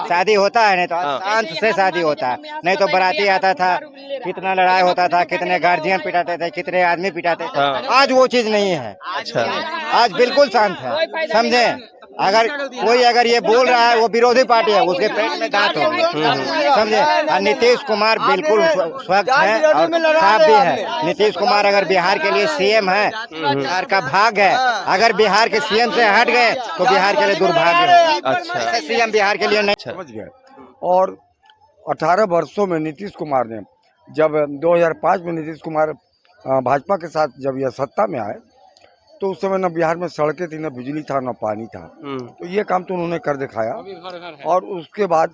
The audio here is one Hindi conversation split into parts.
शादी होता है नहीं तो शांत से शादी होता है, नहीं तो बाराती आता था, कितना लड़ाई होता था, कितने गार्जियन पिटाते थे, कितने आदमी पिटाते थे। आज वो चीज नहीं है। अच्छा, आज बिल्कुल शांत है, समझे। अगर ये बोल रहा है वो विरोधी पार्टी है, उसके पेट में दांत हो, समझे। और नीतीश कुमार बिल्कुल स्वच्छ है और साफ भी है। नीतीश कुमार अगर बिहार के लिए सीएम है, बिहार का भाग है। अगर बिहार के सीएम से हट गए तो बिहार के लिए दुर्भाग्य है। अच्छा, सीएम बिहार के लिए नहीं। समझ गए। और 18 वर्षों में नीतीश कुमार ने, जब 2005 में नीतीश कुमार भाजपा के साथ जब यह सत्ता में आए, तो उस समय न बिहार में सड़कें थी, न बिजली था, न पानी था। तो ये काम तो उन्होंने कर दिखाया। और उसके बाद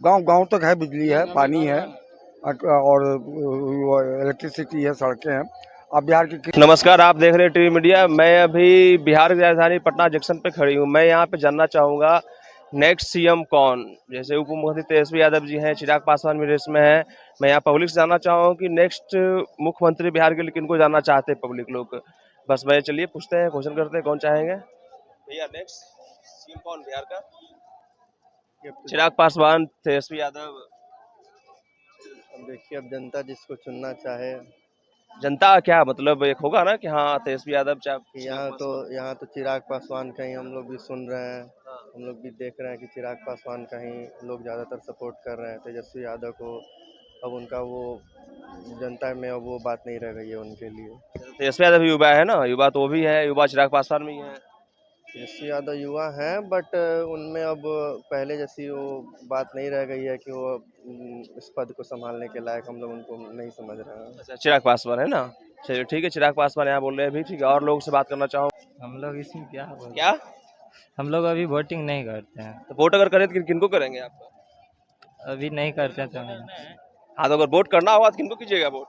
गांव गांव तक है, बिजली है, पानी है और इलेक्ट्रिसिटी है, सड़कें हैं। अब बिहार की नमस्कार, आप देख रहे हैं टीवी मीडिया। मैं अभी बिहार की राजधानी पटना जंक्शन पे खड़ी हूँ। मैं यहाँ पे जानना चाहूँगा नेक्स्ट सीएम कौन। जैसे उप मुख्यमंत्री तेजस्वी यादव जी हैं, चिराग पासवान भी रेस में है। मैं यहाँ पब्लिक से जानना चाहूँ कि नेक्स्ट मुख्यमंत्री बिहार के लिए किनको जानना चाहते हैं पब्लिक लोग। बस मैं चलिए पूछते हैं, क्वेश्चन करते हैं, कौन चाहेंगे भैया नेक्स्ट सीएम कौन बिहार का? चिराग पासवान, तेजस्वी यादव? देखिए, अब जनता जिसको चुनना चाहे। जनता क्या मतलब, एक होगा ना कि हाँ तेजस्वी यादव चाहे। यहाँ तो चिराग पासवान का ही हम लोग भी सुन रहे हैं। हाँ। हम लोग भी देख रहे हैं कि चिराग पासवान का ही लोग ज़्यादातर सपोर्ट कर रहे हैं। तेजस्वी यादव को अब उनका वो जनता में अब वो बात नहीं रह गई है उनके लिए। तेजस्वी यादव युवा है ना, युवा तो वो भी है, युवा चिराग पासवान भी है। तेजस्वी यादव युवा हैं, बट उनमें अब पहले जैसी वो बात नहीं रह गई है कि वो इस पद को संभालने के लायक हम लोग उनको नहीं समझ रहे हैं। अच्छा, चिराग पासवान है ना। चलिए ठीक है, चिराग पासवान यहाँ बोल रहे हैं अभी, ठीक है। और लोगों से बात करना चाहूँ। हम लोग इसमें क्या हम लोग अभी वोटिंग नहीं करते हैं। तो वोट अगर करें तो किनको करेंगे आप? अभी नहीं करते हैं तो हाँ, तो अगर वोट करना होगा तो किनको कीजिएगा वोट?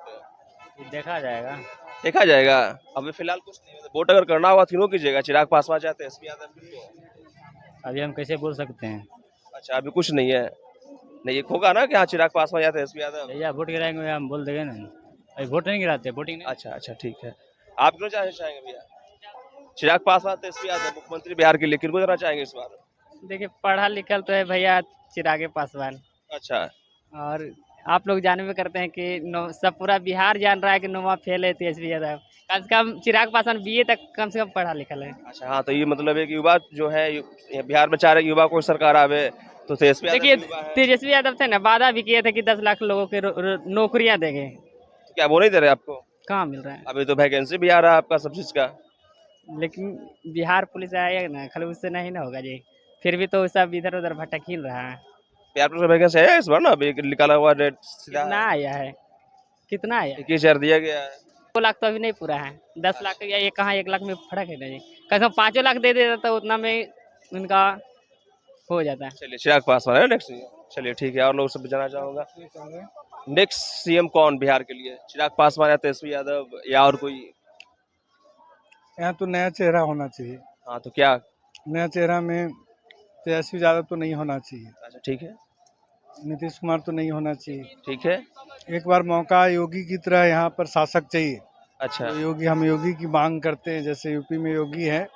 देखा जाएगा। देखा जाएगा। अभी फिलहाल कुछ नहीं है, तो वोट अगर करना होगा तो किनको कीजिएगा? चिराग पासवान चाहते हैं, तेजस्वी यादव किनको? अभी हम कैसे बोल सकते हैं? अच्छा, अभी कुछ नहीं है। नहीं, एक होगा ना कि हाँ चिराग पासवान या तेजस्वी यादव। भैया वोट गिराएंगे हम बोल देंगे ना। अभी वोट नहीं गिराते, वोटिंग नहीं। अच्छा अच्छा, ठीक है। आप क्यों चाहेंगे भैया? चिराग पासवान, तेजस्वी यादव मुख्यमंत्री बिहार के लिए, किनको देना चाहेंगे इस बार? देखिए, पढ़ा लिखल तो है भैया चिरागे पासवान। अच्छा, और आप लोग जानबे करते हैं कि सब पूरा बिहार जान रहा है कि नोमा फेल है तेजस्वी यादव। कम से कम चिराग पासवान बीए तक कम से कम पढ़ा लिखल है। अच्छा। हाँ, तो ये मतलब है कि युवा जो है बिहार में चाह रहे युवा को सरकार आवे, तो तेजस्वी यादव देखिए, युवा है। तेजस्वी यादव थे ना, वादा भी किए थे कि 10 लाख लोगों के नौकरियां देंगे। तो क्या वो नहीं दे रहे आपको? कहाँ मिल रहा है? अभी तो वैकेंसी भी आ रहा है आपका सब चीज का। लेकिन बिहार पुलिस आएगा ना, खाली उससे नहीं ना होगा जी। फिर भी तो सब इधर उधर भटक ही रहा है। बिहार पुलिस वैकेंसी है इस बार ना, अभी निकाला हुआ डेट सीधा कितना आया है? कितना आया? 21,000 दिया गया है। 2 लाख तो अभी नहीं पूरा है। 10 लाख या ये कहाँ 1 लाख में फर्क है ना जी। कम से कम 5 लाख दे देता तो उतना में उनका हो जाता है। चलिए, चिराग पासवान है नेक्स्ट। चलिए ठीक है, और लोग सब जानना चाहूंगा नेक्स्ट सीएम कौन बिहार के लिए, चिराग पासवान या तेजस्वी यादव या और कोई? यहाँ तो नया चेहरा होना चाहिए। हाँ, तो क्या? नया चेहरा में तेजस्वी यादव तो नहीं होना चाहिए, अच्छा, ठीक है, नीतीश कुमार तो नहीं होना चाहिए। ठीक है। एक बार मौका योगी की तरह यहाँ पर शासक चाहिए। अच्छा, तो हम योगी की मांग करते हैं, जैसे यूपी में योगी है,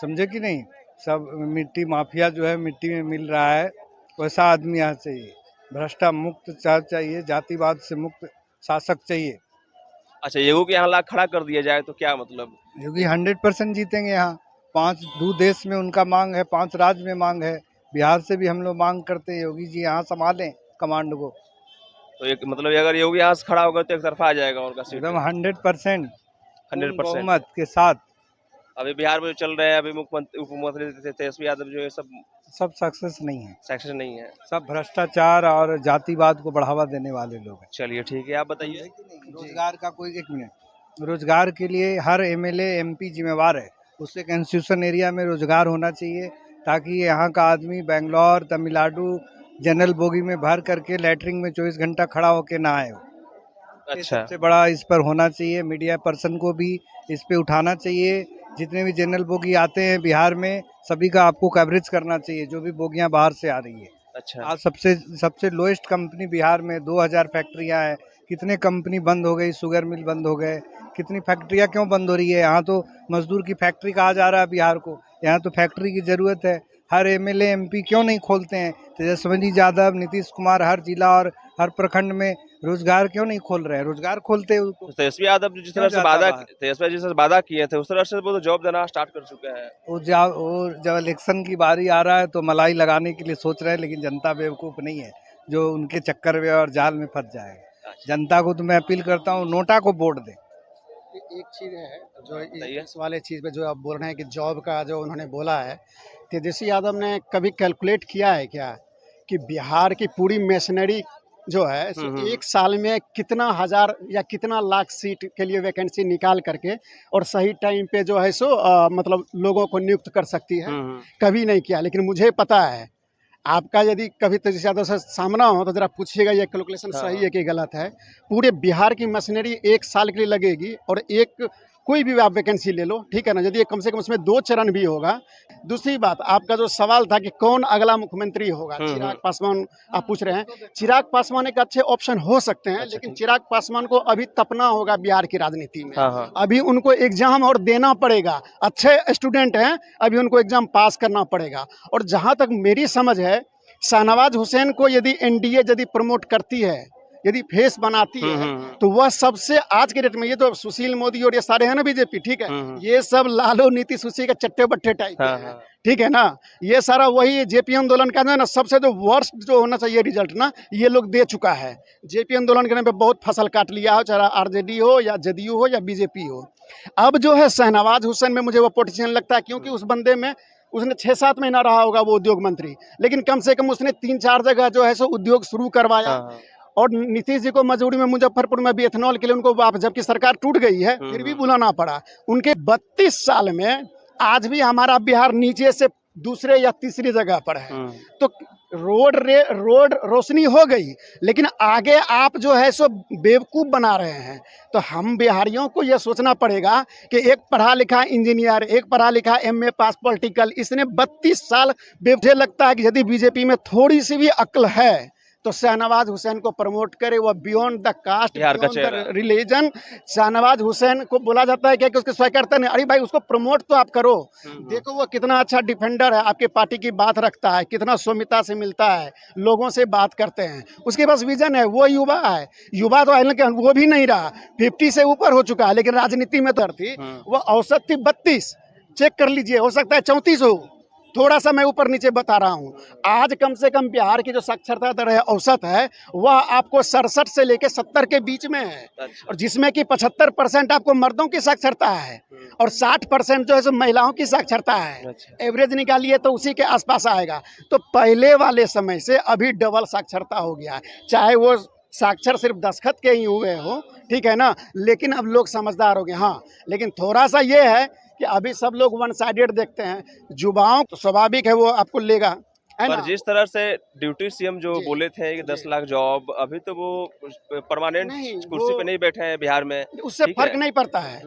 समझे कि नहीं। सब मिट्टी माफिया जो है मिट्टी में मिल रहा है, वैसा आदमी यहाँ चाहिए। भ्रष्टा मुक्त चाहिए, जातिवाद से मुक्त शासक चाहिए। अच्छा, योगी के यहाँ लाख खड़ा कर दिया जाए तो क्या मतलब? योगी 100% जीतेंगे यहाँ। 5 देश में उनका मांग है, 5 राज्य में मांग है। बिहार से भी हम लोग मांग करते हैं योगी जी यहाँ संभालें कमांड को। तो एक मतलब अगर योगी यहाँ से खड़ा होगा तो एक तरफा आ जाएगा उनका सीट एकदम 100% 100% बहुमत के साथ। अभी बिहार में चल रहे हैं, अभी मुख्यमंत्री उप मुख्यमंत्री तेजस्वी यादव जो है सब सक्सेस नहीं है, सक्सेस नहीं है। सब भ्रष्टाचार और जातिवाद को बढ़ावा देने वाले लोग हैं। चलिए ठीक है, आप बताइए। रोजगार का कोई 1 मिनट, रोजगार के लिए हर एमएलए एमपी जिम्मेवार है। उससे कंस्टिट्यूशन एरिया में रोजगार होना चाहिए, ताकि यहाँ का आदमी बेंगलोर तमिलनाडु जनरल बोगी में भर करके लैटरिन में 24 घंटा खड़ा होके ना आए। अच्छा, सबसे बड़ा इस पर होना चाहिए, मीडिया पर्सन को भी इस पे उठाना चाहिए। जितने भी जनरल बोगी आते हैं बिहार में, सभी का आपको कवरेज करना चाहिए, जो भी बोगियां बाहर से आ रही है। अच्छा, आज सबसे लोएस्ट कंपनी बिहार में 2000 फैक्ट्रियां हैं। कितने कंपनी बंद हो गई, शुगर मिल बंद हो गए, कितनी फैक्ट्रियां क्यों बंद हो रही है? यहाँ तो मजदूर की फैक्ट्री कहा जा रहा है बिहार को, यहाँ तो फैक्ट्री की ज़रूरत है। हर एमएलए एमपी क्यों नहीं खोलते हैं? तेजस्वी यादव, नीतीश कुमार हर जिला और हर प्रखंड में रोजगार क्यों नहीं खोल रहे हैं? रोजगार खोलते उनको तो तेजस्वी यादव जिस तरह से जाता वादा बाहर? तेजस्वी जी से वादा किए थे उस तरह से वो तो जॉब देना स्टार्ट कर चुके हैं। वो जब इलेक्शन की बारी आ रहा है तो मलाई लगाने के लिए सोच रहे हैं, लेकिन जनता बेवकूफ़ नहीं है जो उनके चक्कर में और जाल में फंस जाएगा। जनता को तो मैं अपील करता हूँ, नोटा को वोट दें। एक चीज़ है जो बताइए। इस वाले चीज़ पे जो आप बोल रहे हैं कि जॉब का जो उन्होंने बोला है, तेजस्वी यादव ने कभी कैलकुलेट किया है क्या कि बिहार की पूरी मशीनरी जो है सो एक साल में कितना हजार या कितना लाख सीट के लिए वैकेंसी निकाल करके और सही टाइम पे जो है सो मतलब लोगों को नियुक्त कर सकती है? कभी नहीं किया। लेकिन मुझे पता है, आपका यदि कभी तेजस्वी यादव से सामना हो तो जरा पूछिएगा ये कैलकुलेशन सही है कि गलत है। पूरे बिहार की मशीनरी एक साल के लिए लगेगी और एक कोई भी आप वैकेंसी ले लो, ठीक है ना, यदि कम से कम उसमें 2 चरण भी होगा। दूसरी बात, आपका जो सवाल था कि कौन अगला मुख्यमंत्री होगा, चिराग पासवान आप पूछ रहे हैं। चिराग पासवान एक अच्छे ऑप्शन हो सकते हैं, लेकिन चिराग पासवान को अभी तपना होगा बिहार की राजनीति में। अभी उनको एग्जाम और देना पड़ेगा। अच्छे स्टूडेंट हैं, अभी उनको एग्जाम पास करना पड़ेगा। और जहाँ तक मेरी समझ है, शाहनवाज हुसैन को यदि एनडीए यदि प्रमोट करती है, यदि फेस बनाती है, तो वह सबसे आज के डेट में, ये तो सुशील मोदी और ये सारे हैं ना बीजेपी, ठीक है, ये सब लालू नीतीश उसी के चट्टे बट्टे टाइप के हैं, ठीक है ना। ये सारा वही जेपी आंदोलन का ना सबसे जो वर्स्ट जो होना चाहिए रिजल्ट ना, ये लोग दे चुका है। जेपी आंदोलन के नाम पे बहुत फसल काट लिया हो, चाहे आरजेडी हो या जदयू हो या बीजेपी हो। अब जो है शाहनवाज हुसैन में मुझे वो पोटेंशियल लगता है, क्योंकि उस बंदे में उसने 6-7 महीना रहा होगा वो उद्योग मंत्री, लेकिन कम से कम उसने 3-4 जगह जो है सो उद्योग शुरू करवाया। और नीतीश जी को मजबूरी में मुजफ्फरपुर में भी एथेनॉल के लिए उनको जबकि सरकार टूट गई है फिर भी बुलाना पड़ा। उनके 32 साल में आज भी हमारा बिहार नीचे से दूसरे या तीसरी जगह पर है। तो रोड रोशनी हो गई, लेकिन आगे आप जो है सो बेवकूफ़ बना रहे हैं। तो हम बिहारियों को यह सोचना पड़ेगा कि एक पढ़ा लिखा इंजीनियर, एक पढ़ा लिखा MA पास पॉलिटिकल, इसने 32 साल, मुझे लगता है कि यदि बीजेपी में थोड़ी सी भी अक्ल है तो शाहनवाज हुसैन को प्रमोट करे। वो beyond the caste, beyond the religion. Shahnawaz Hussain को बोला जाता है कि उसके स्वयं नहीं, अरे भाई उसको प्रमोट तो आप करो। देखो वो कितना अच्छा डिफेंडर है, आपके पार्टी की बात रखता है, कितना सौम्यता से मिलता है, लोगों से बात करते हैं, उसके पास विजन है। वो युवा है, युवा तो वो भी नहीं रहा, 50 से ऊपर हो चुका है, लेकिन राजनीति में तो थी। वो औसत थी 32, चेक कर लीजिए, हो सकता है 34 हो, थोड़ा सा मैं ऊपर नीचे बता रहा हूँ। आज कम से कम बिहार की जो साक्षरता दर है औसत है, वह आपको 67 से लेकर 70 के बीच में है। और जिसमें कि 75% आपको मर्दों की साक्षरता है और 60% जो है सो महिलाओं की साक्षरता है। एवरेज निकालिए तो उसी के आसपास आएगा। तो पहले वाले समय से अभी डबल साक्षरता हो गया है, चाहे वो साक्षर सिर्फ दस्तखत के ही हुए हो, ठीक है ना, लेकिन अब लोग समझदार हो गए। हाँ, लेकिन थोड़ा सा ये है कि अभी सब लोग वन साइडेड देखते हैं। युवाओं तो स्वाभाविक है, वो आपको लेगा, है पर ना। जिस तरह से डिप्टी सीएम जो बोले थे कि 10 लाख जॉब, अभी तो वो परमानेंट कुर्सी पे नहीं बैठे हैं बिहार में, उससे फर्क नहीं पड़ता है,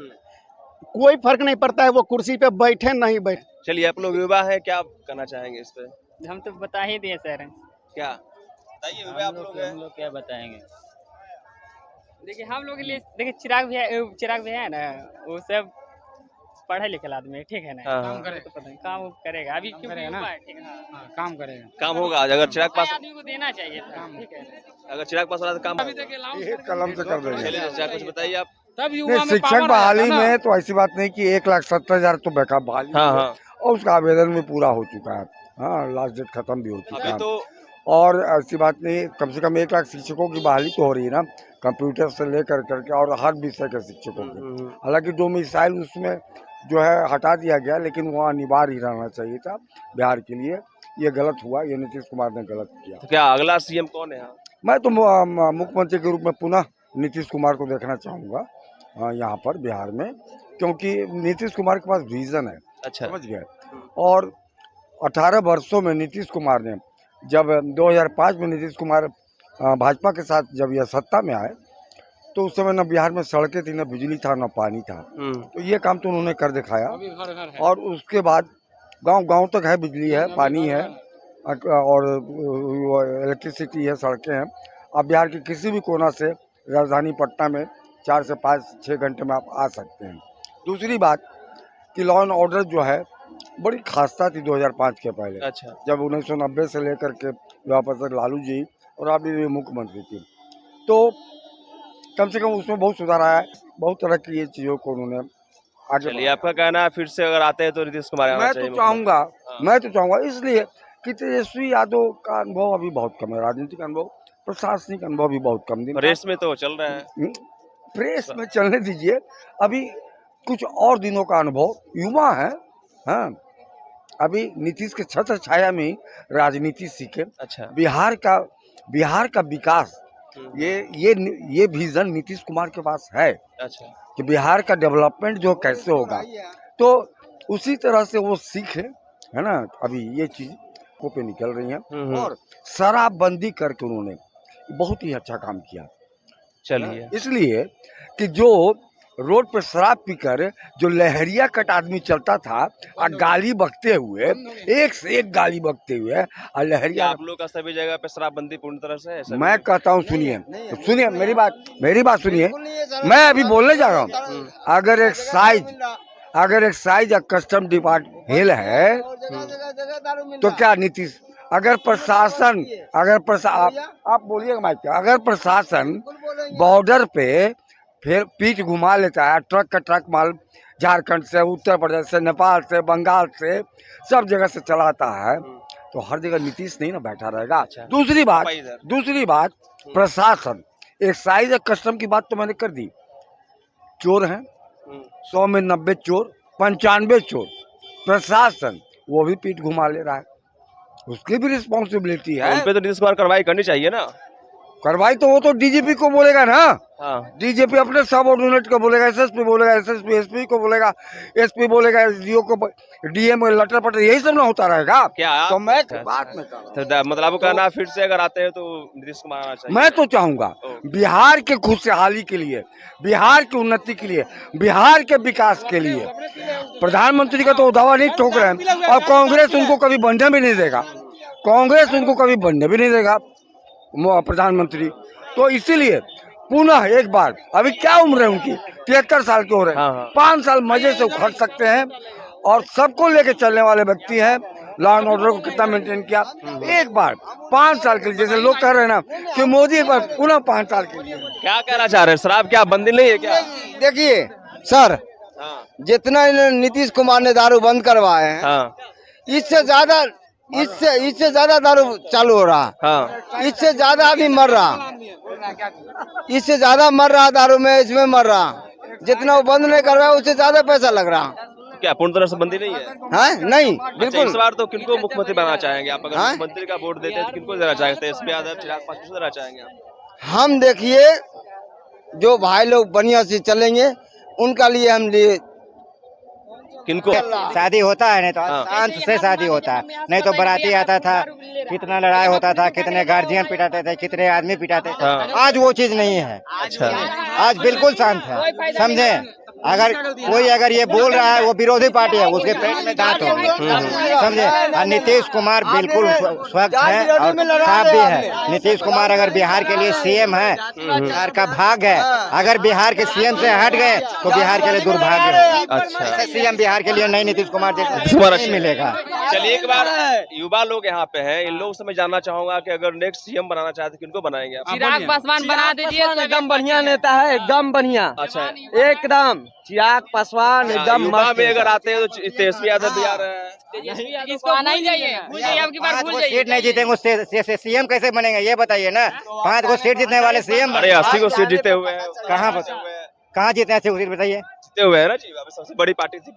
कोई फर्क नहीं पड़ता है वो कुर्सी पे बैठे नहीं बैठे। चलिए, आप लोग युवा हैं, क्या कहना चाहेंगे इस पे? हम तो बता ही दिए सर। क्या बताइए, युवा आप लोग हैं। हम लोग क्या बताएंगे? देखिए हम लोग के लिए, देखिए चिराग भैया है ना, वो सब पढ़े लिखे आदमी है, ठीक है ना, काम करे तो पता नहीं काम करेगा अभी, क्यों करेगा ना, ठीक है, हाँ, काम करेगा, काम होगा। अगर चिराग पास आदमी को देना चाहिए काम, ठीक है, अगर चिराग पास वाला तो काम कलम से कर देंगे। चलिए, कुछ बताइए आप। तब युवा में शिक्षक बहाली में तो ऐसी बात नहीं कि 1,70,000 तो बेकार बहाली हाँ, है, हाँ। और उसका आवेदन भी पूरा हो चुका है। हाँ, लास्ट डेट खत्म भी हो चुका है। तो और ऐसी बात नहीं, कम से कम 1 लाख शिक्षकों की बहाली तो हो रही है ना, कंप्यूटर से लेकर करके, और हर विषय के शिक्षकों की। हालांकि डोमिसाइल उसमें जो है हटा दिया गया, लेकिन वो अनिवार्य ही रहना चाहिए था बिहार के लिए। ये गलत हुआ, ये नीतीश कुमार ने गलत किया। तो क्या अगला सीएम कौन है? मैं तो मुख्यमंत्री के रूप में पुनः नीतीश कुमार को देखना चाहूँगा यहाँ पर बिहार में, क्योंकि नीतीश कुमार के पास विजन है। अच्छा, समझ गए। और 18 वर्षों में नीतीश कुमार ने, जब 2005 में नीतीश कुमार भाजपा के साथ जब यह सत्ता में आए, तो उस समय न बिहार में सड़कें थी, न बिजली था, न पानी था। तो ये काम तो उन्होंने कर दिखाया। और उसके बाद गांव-गांव तक है, बिजली है, पानी है, और इलेक्ट्रिसिटी है, सड़कें हैं। आप बिहार के किसी भी कोना से राजधानी पटना में 4 से 5-6 घंटे में आप आ सकते हैं। दूसरी बात कि लॉ एंड ऑर्डर जो है बड़ी खास्ता थी 2005 के पहले। अच्छा। जब 1990 से लेकर के वापस तक लालू जी और आप भी मुख्यमंत्री थी, तो कम से कम उसमें बहुत सुधार आया है। बहुत तरह की ये चीज़ों को उन्होंने आगे चलिए, आपका कहना है फिर से अगर आते हैं तो नीतीश कुमार आना मैं चाहिए तो मुख्यमंत्री? चाहूँगा, हाँ। मैं तो चाहूँगा इसलिए कि तेजस्वी यादव का अनुभव अभी बहुत कम है, राजनीतिक अनुभव, प्रशासनिक अनुभव भी बहुत कम दिन रेस में तो चल रहा है। प्रेस में चलने दीजिए, अभी कुछ और दिनों का अनुभव, युवा है। हाँ, अभी नीतीश के छत्र छाया में ही राजनीति सीखे। अच्छा। बिहार का विकास, ये विजन नीतीश कुमार के पास है अच्छा। कि बिहार का डेवलपमेंट जो कैसे होगा, तो उसी तरह से वो सीखे, है ना। अभी ये चीज को पे निकल रही है और शराबबंदी करके उन्होंने बहुत ही अच्छा काम किया। चलिए, इसलिए कि जो रोड पर शराब पीकर जो लहरिया कट आदमी चलता था और गाली बकते हुए, एक से एक गाली बकते हुए और लहरिया, आप लोग का सभी जगह पे शराबबंदी पूर्ण तरह से है? मैं कहता हूँ सुनिए मेरी बात सुनिए, मैं अभी बोलने जा रहा हूँ। अगर एक साइज कस्टम डिपार्टमेंट हेल है तो क्या नीतीश, अगर प्रशासन आप बोलिएगा माइक पे, अगर प्रशासन बॉर्डर पे फिर पीठ घुमा लेता है, ट्रक का ट्रक माल झारखंड से, उत्तर प्रदेश से, नेपाल से, बंगाल से, सब जगह से चलाता है, तो हर जगह नीतीश नहीं ना बैठा रहेगा। अच्छा। दूसरी बात प्रशासन, एक्साइज कस्टम की बात तो मैंने कर दी, चोर हैं 100 में 90 चोर, 95 चोर, प्रशासन वो भी पीठ घुमा ले रहा है, उसकी भी रिस्पॉन्सिबिलिटी है। उन पे तो नीतीश कुमार कार्रवाई करनी चाहिए ना। कार्रवाई तो वो तो डीजीपी को बोलेगा ना। हाँ। डीजीपी अपने सब ऑर्डिनेट को बोलेगा, एसएसपी बोलेगा, एसएसपी एसपी को बोलेगा, एसपी बोलेगा, एसडीओ को, डीएम लटर पटर, यही सब ना होता रहेगा। क्या तो मैं अच्छा। बात में मतलब आपको कहना फिर से अगर आते हैं तो नीतीश कुमार आना चाहिए? मैं तो चाहूंगा बिहार के खुशहाली के लिए, बिहार की उन्नति के लिए, बिहार के विकास के लिए। प्रधानमंत्री का तो दावा नहीं ठोक रहे हैं और कांग्रेस उनको कभी बनने भी नहीं देगा, कांग्रेस उनको कभी बनने भी नहीं देगा प्रधानमंत्री। तो इसीलिए पुनः एक बार, अभी क्या उम्र है उनकी, 73 साल के हो रहे हैं। हाँ। 5 साल मजे से उखड़ सकते हैं और सबको लेके चलने वाले व्यक्ति हैं। लॉ एंड ऑर्डर को कितना मेंटेन किया, एक बार 5 साल के लिए, जैसे लोग कह रहे हैं ना कि मोदी एक बार पुनः 5 साल के लिए। क्या कहना चाह रहे हैं, शराब क्या बंदी नहीं है क्या? देखिए सर, जितना नीतीश कुमार ने दारू बंद करवाए हैं, हाँ। इससे ज्यादा दारू चालू हो रहा। हाँ। इससे ज्यादा आदमी मर रहा, इससे ज्यादा मर रहा दारू में, इसमें मर रहा। जितना वो बंद नहीं करवाया उससे ज्यादा पैसा लग रहा। क्या पूर्ण तरह से बंदी नहीं है? हाँ नहीं, अच्छा, बिल्कुल। इस बार तो किनको मुख्यमंत्री बनाना चाहेंगे आप? अगर मुख्यमंत्री का वोट देते हैं तो किनको देना चाहेंगे? तेजस्वी यादव, चिराग पासवान, किसको देना चाहेंगे आप? हम देखिए जो भाई लोग बढ़िया से चलेंगे उनका लिए हम लिए। किनको? शादी होता है नहीं तो शांत से शादी होता है, नहीं तो बाराती आता था, कितना लड़ाई होता था, कितने गार्जियन पिटाते थे, कितने आदमी पिटाते थे। आज वो चीज नहीं है। अच्छा। आज बिल्कुल शांत है, समझे। अगर कोई ये बोल रहा है वो विरोधी पार्टी है, उसके पेट में दांत हो, समझे। और नीतीश कुमार बिल्कुल स्वच्छ है और साफ भी है। नीतीश कुमार अगर बिहार के लिए सीएम है, बिहार का भाग है। अगर बिहार के सीएम से हट गए तो बिहार के लिए दुर्भाग्य है। अच्छा। सीएम बिहार के लिए नहीं नीतीश कुमार जैसा नहीं मिलेगा। चलिए, एक बार युवा लोग यहाँ पे हैं, इन लोगों से मैं जानना चाहूंगा कि अगर नेक्स्ट सीएम बनाना चाहते किनको बनाएंगे आप? चिराग पासवान बना दीजिए, एकदम बढ़िया नेता है, एकदम बढ़िया। अच्छा। एकदम चिराग पासवान एकदम युवा मस्त में अगर आते हैं तो तेजस्वी यादव भी आ रहे हैं। इसको आना ही चाहिए, अब की बार भूल जाइए। सीट नहीं जीतेंगे उससे सीएम कैसे बनेंगे ये बताइए ना। 5 को सीट जीतने वाले सीएम, अरे 80 को सीट जीते हुए हैं। कहाँ जीते हैं सीट बताइए? जीते हुए है ना जी, सबसे बड़ी पार्टी थी।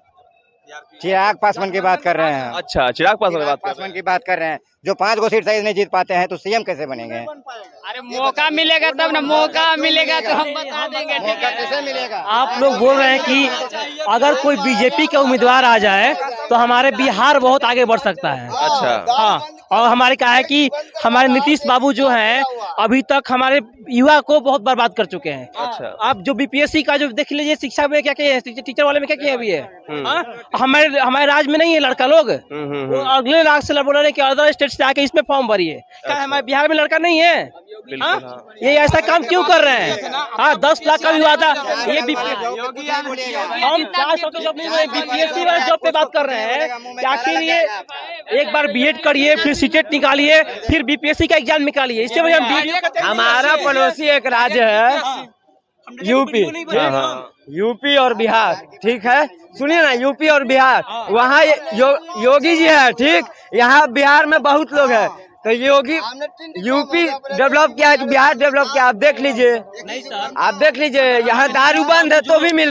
चिराग पासवान की बात कर रहे हैं। अच्छा, चिराग पासवान की बात कर रहे हैं। जो 5 को सीट सही नहीं जीत पाते हैं तो सीएम कैसे बनेंगे? अरे मौका मिलेगा तब ना, मौका मिलेगा तो हम बता देंगे। मौका कैसे मिलेगा? आप लोग बोल रहे हैं कि अगर कोई बीजेपी का उम्मीदवार आ जाए तो हमारे बिहार बहुत आगे बढ़ सकता है। अच्छा। हाँ, और हमारे कहा है कि हमारे नीतीश बाबू जो हैं अभी तक हमारे युवा को बहुत बर्बाद कर चुके हैं। अच्छा। आप जो बीपीएससी का जो देख लीजिए, शिक्षा में क्या किया है, टीचर वाले में क्या किया अभी है। हमारे राज्य में नहीं है लड़का लोग, वो अगले राज्य से बोल रहे हैं कि अदर स्टेट से आके इसमें फॉर्म भरिए। क्या हमारे बिहार में लड़का नहीं है? बिल्कुल, हाँ? हाँ। ये ऐसा काम क्यों कर रहे हैं? हाँ 10 लाख का भी वादा ये हम 400 के जॉब नहीं बीपीएससी वाले जॉब पे बात कर रहे हैं कि आखिर ये एक बार बीएड करिए फिर सीटेट निकालिए फिर बीपीएससी का एग्जाम निकालिए इससे वजह हम हमारा पड़ोसी एक राज्य है यूपी, हाँ, हाँ। यूपी और बिहार, ठीक है, सुनिए ना, यूपी और बिहार, वहाँ योगी जी है, ठीक, यहाँ बिहार में बहुत लोग हैं, तो योगी यूपी डेवलप किया है कि बिहार डेवलप किया, आप देख लीजिए, आप देख लीजिए, यहाँ दारू बंद है तो भी मिल